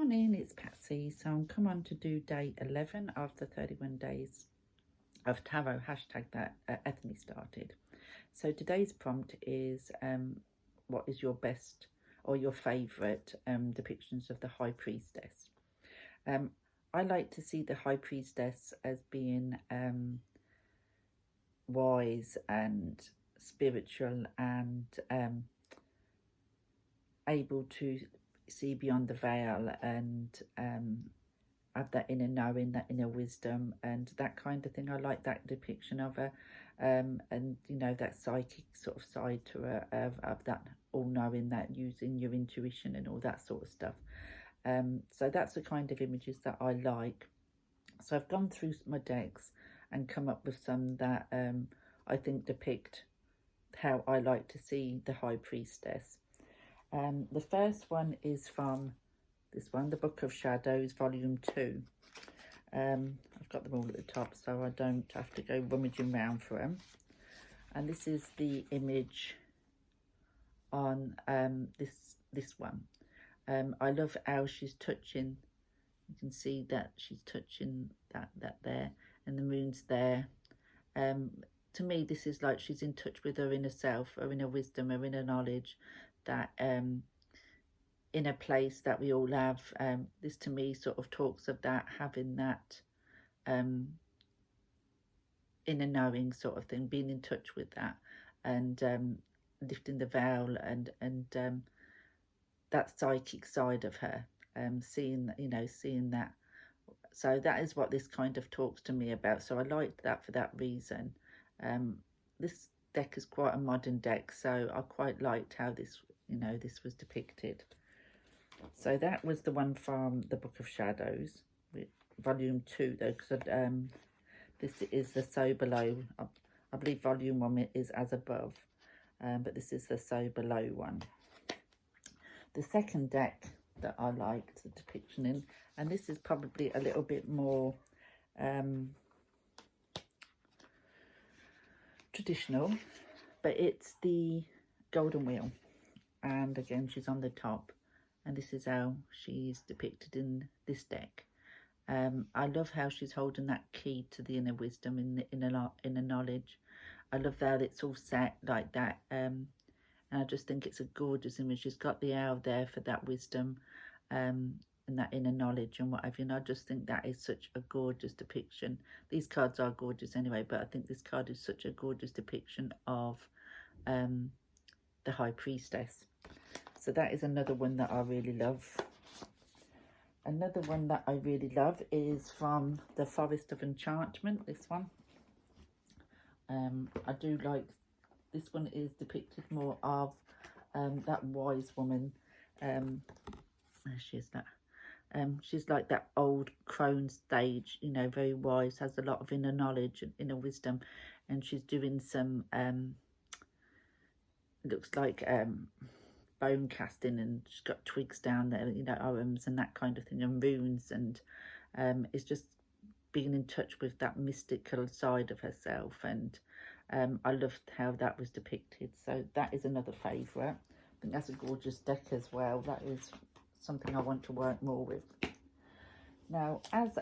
morning, it's Patsy. So I'm come on to do day 11 of the 31 days of tarot, hashtag that Ethne started. So today's prompt is what is your best or your favourite depictions of the High Priestess? I like to see the High Priestess as being wise and spiritual and able to see beyond the veil and have that inner knowing, that inner wisdom and that kind of thing. I like that depiction of her, and you know, that psychic sort of side to her, of that all-knowing, that using your intuition and all that sort of stuff. So that's the kind of images that I like. So I've gone through my decks and come up with some that I think depict how I like to see the High Priestess. The first one is from this one, the Book of Shadows, Volume 2. I've got them all at the top so I don't have to go rummaging around for them. And this is the image on this one. I love how she's touching. You can see that she's touching that there, and the moon's there. To me, this is like she's in touch with her inner self, her inner wisdom, her inner knowledge, that inner place that we all have. This to me sort of talks of that, having that inner knowing sort of thing, being in touch with that, and lifting the veil and that psychic side of her, seeing that. So that is what this kind of talks to me about. So I liked that for that reason. This deck is quite a modern deck, so I quite liked how this was depicted. So that was the one from the Book of Shadows, Volume 2 though, because this is the So Below. I believe Volume 1 is As Above, but this is the So Below one. The second deck that I liked the depiction in, and this is probably a little bit more traditional, but it's the Golden Wheel, and again she's on the top, and this is how she's depicted in this deck. I love how she's holding that key to the inner wisdom, in the inner knowledge. I love that it's all set like that, and I just think it's a gorgeous image. She's got the owl there for that wisdom, and that inner knowledge and whatever, and I just think that is such a gorgeous depiction. These cards are gorgeous anyway, but I think this card is such a gorgeous depiction of the High Priestess. So that is another one that I really love. Another one that I really love is from the Forest of Enchantment, this one. I do like, this one is depicted more of that wise woman. There she is, that. She's like that old crone stage, you know, very wise, has a lot of inner knowledge and inner wisdom, and she's doing some looks like bone casting, and she's got twigs down there, you know, arms and that kind of thing, and runes, and it's just being in touch with that mystical side of herself. And I loved how that was depicted, so that is another favourite. I think that's a gorgeous deck as well. That is something I want to work more with. Now, as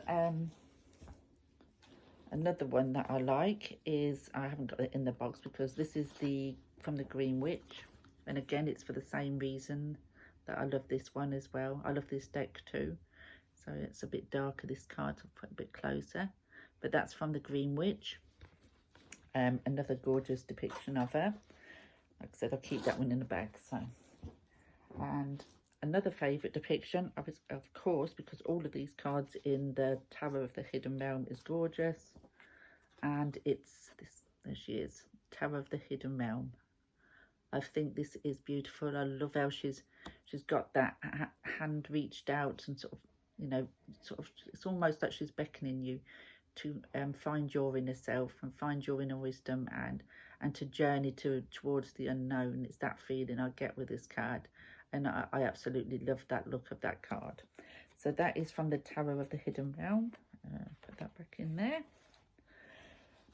another one that I like is, I haven't got it in the box because this is from the Green Witch, and again it's for the same reason that I love this one as well. I love this deck too, so it's a bit darker, this card, so I'll put a bit closer, but that's from the Green Witch. Another gorgeous depiction of her. Like I said, I'll keep that one in the bag. So, and another favourite depiction of course, because all of these cards in the Tarot of the Hidden Realm is gorgeous, and it's this, there she is, Tarot of the Hidden Realm. I think this is beautiful. I love how she's got that hand reached out and sort of, you know, it's almost like she's beckoning you to find your inner self and find your inner wisdom, and to journey towards the unknown. It's that feeling I get with this card, and I absolutely love that look of that card. So that is from the Tarot of the Hidden Realm. Put that back in there.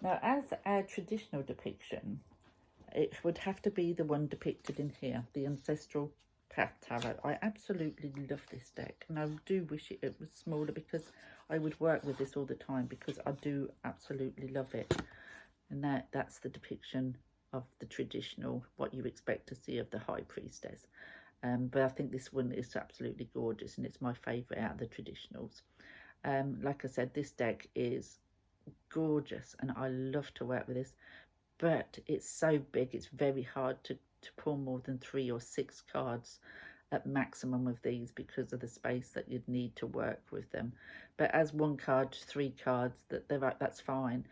Now, as a traditional depiction, it would have to be the one depicted in here, the ancestral Path Tarot. I absolutely love this deck, and I do wish it was smaller because I would work with this all the time, because I do absolutely love it. And that's the depiction of the traditional, what you expect to see of the High Priestess. But I think this one is absolutely gorgeous, and it's my favourite out of the traditionals. Like I said, this deck is gorgeous, and I love to work with this, but it's so big, it's very hard to pull more than 3 or 6 cards at maximum of these, because of the space that you'd need to work with them. But as 1 card, 3 cards, that's fine.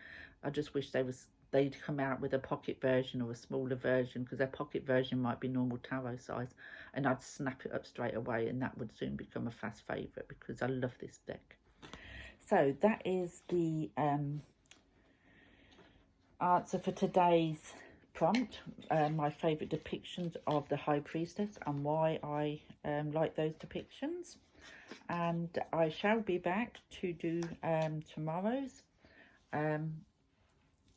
I just wish they'd come out with a pocket version or a smaller version, because their pocket version might be normal tarot size, and I'd snap it up straight away, and that would soon become a fast favourite, because I love this deck. So that is the answer for today's prompt, my favourite depictions of the High Priestess, and why I like those depictions. And I shall be back to do tomorrow's, and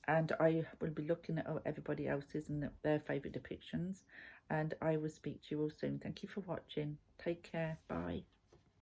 I will be looking at everybody else's and their favourite depictions, and I will speak to you all soon. Thank you for watching. Take care. Bye.